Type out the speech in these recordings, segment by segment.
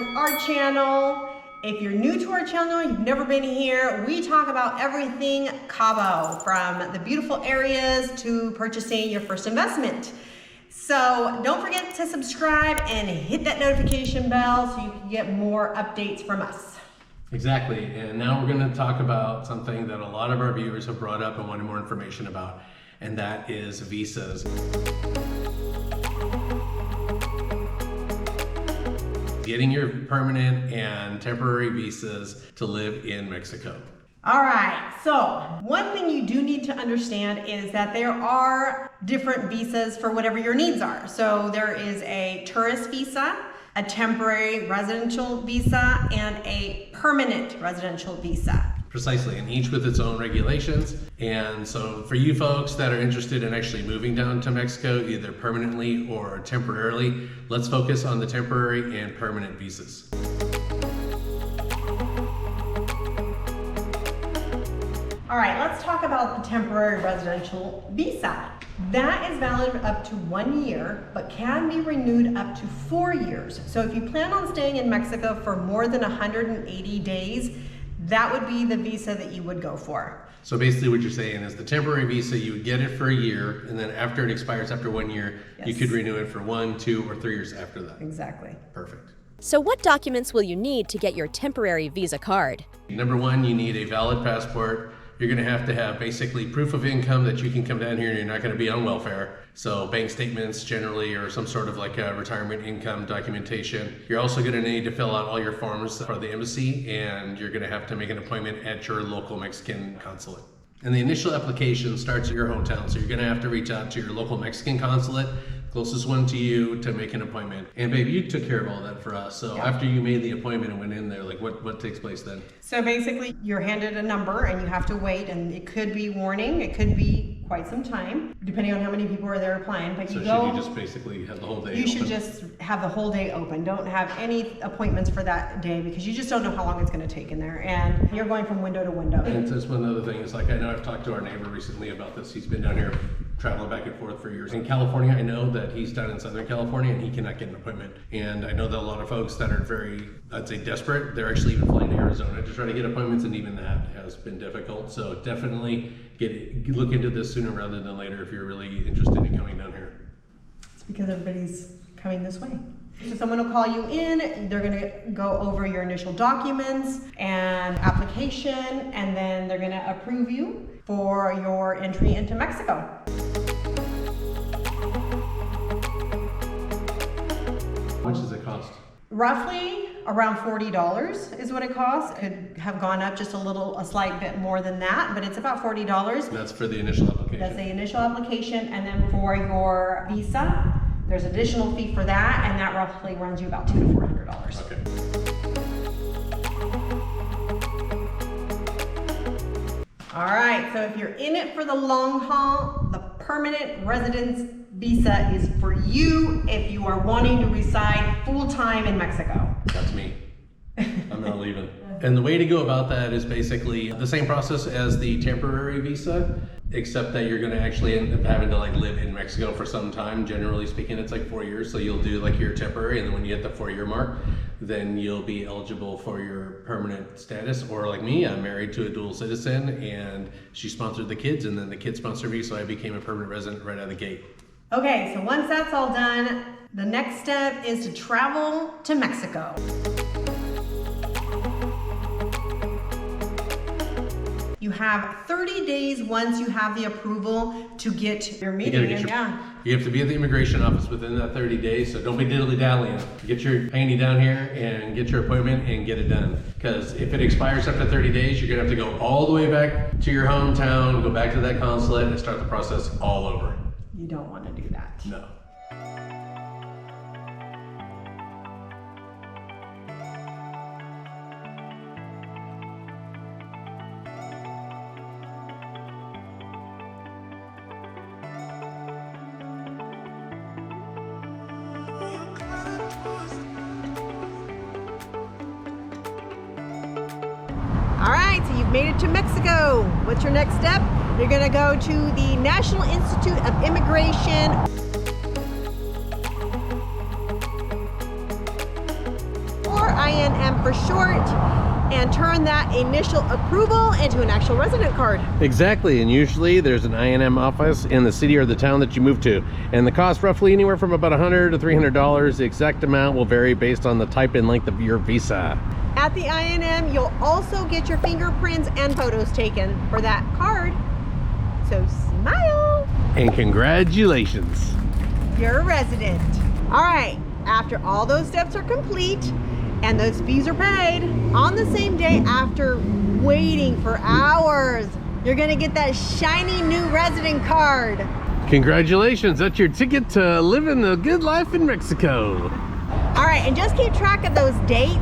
to our channel. If you're new to our channel, you've never been here, we talk about everything Cabo, from the beautiful areas to purchasing your first investment. So don't forget to subscribe and hit that notification bell so you can get more updates from us. Exactly, and now we're going to talk about something that a lot of our viewers have brought up and wanted more information about, and that is visas. Getting your permanent and temporary visas to live in Mexico. All right, so one thing you do need to understand is that there are different visas for whatever your needs are. So there is a tourist visa, a temporary residential visa, and a permanent residential visa. Precisely, and each with its own regulations. And so for you folks that are interested in actually moving down to Mexico, either permanently or temporarily, let's focus on the temporary and permanent visas. All right, let's talk about the temporary residential visa. That is valid up to 1 year, but can be renewed up to 4 years. So if you plan on staying in Mexico for more than 180 days, that would be the visa that you would go for. So basically what you're saying is the temporary visa, you would get it for a year, and then after it expires after 1 year, yes, you could renew it for 1, 2, or 3 years after that. Exactly. Perfect. So what documents will you need to get your temporary visa card? Number one, you need a valid passport. You're going to have basically proof of income that you can come down here and you're not going to be on welfare. So bank statements generally, or some sort of like a retirement income documentation. You're also going to need to fill out all your forms for the embassy, and you're going to have to make an appointment at your local Mexican consulate. And the initial application starts at your hometown, so you're going to have to reach out to your local Mexican consulate, closest one to you, to make an appointment. And babe, you took care of all that for us. So yeah, after you made the appointment and went in there, like what takes place then? So basically you're handed a number and you have to wait, and it could be warning, it could be quite some time, depending on how many people are there applying. But So you go, should you just basically have the whole day you open? should just have the whole day open. Don't have any appointments for that day, because you just don't know how long it's going to take in there, and you're going from window to window. And just one other thing is, like, I know I've talked to our neighbor recently about this. He's been down here traveling back and forth for years. In California, I know that he's down in Southern California and he cannot get an appointment. And I know that a lot of folks that are very, I'd say, desperate, they're actually even flying to Arizona to try to get appointments, and even that has been difficult. So definitely look into this sooner rather than later if you're really interested in coming down here. It's because everybody's coming this way. So someone will call you in, they're going to go over your initial documents and application, and then they're going to approve you for your entry into Mexico. How much does it cost? Roughly around $40 is what it costs. It could have gone up just a slight bit more than that, but it's about $40. And that's for the initial application. That's the initial application, and then for your visa, there's additional fee for that, and that roughly runs you about $200 to $400. Okay. All right, so if you're in it for the long haul, the permanent residence visa is for you if you are wanting to reside full-time in Mexico. That's me. I'm not leaving. And the way to go about that is basically the same process as the temporary visa, except that you're going to actually end up having to like live in Mexico for some time. Generally speaking, it's like 4 years. So you'll do like your temporary, and then when you hit the 4-year mark, then you'll be eligible for your permanent status. Or like me, I'm married to a dual citizen, and she sponsored the kids, and then the kids sponsored me, so I became a permanent resident right out of the gate. Okay, so once that's all done, the next step is to travel to Mexico. You have 30 days once you have the approval to get your meeting. You have to be at the immigration office within that 30 days, so don't be diddly-dallying. Get your panty down here and get your appointment and get it done. Because if it expires after 30 days, you're gonna have to go all the way back to your hometown, go back to that consulate, and start the process all over. You don't want to do that. No. All right, so you've made it to Mexico. What's your next step? You're gonna go to the National Institute of Immigration. Or INM for short, and turn that initial approval into an actual resident card. Exactly, and usually there's an INM office in the city or the town that you move to, and the cost roughly anywhere from about $100 to $300. The exact amount will vary based on the type and length of your visa. At the INM, you'll also get your fingerprints and photos taken for that card. So smile! And congratulations! You're a resident. All right, after all those steps are complete and those fees are paid, on the same day after waiting for hours, you're gonna get that shiny new resident card. Congratulations, that's your ticket to living a good life in Mexico. All right, and just keep track of those dates,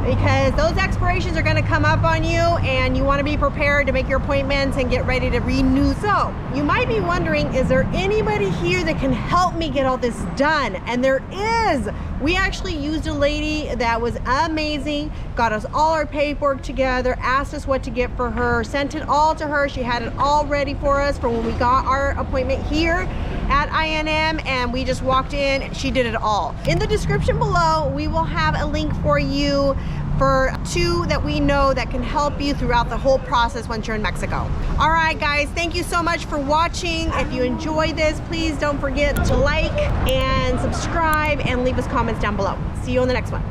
because those expirations are going to come up on you and you want to be prepared to make your appointments and get ready to renew. So you might be wondering, is there anybody here that can help me get all this done? And there is. We actually used a lady that was amazing, got us all our paperwork together, asked us what to get for her, sent it all to her. She had it all ready for us for when we got our appointment here at INM, and we just walked in. She did it all. In the description below, we will have a link for you for 2 that we know that can help you throughout the whole process once you're in Mexico. All right, guys, thank you so much for watching. If you enjoy this, please don't forget to like and subscribe and leave us comments down below. See you on the next one.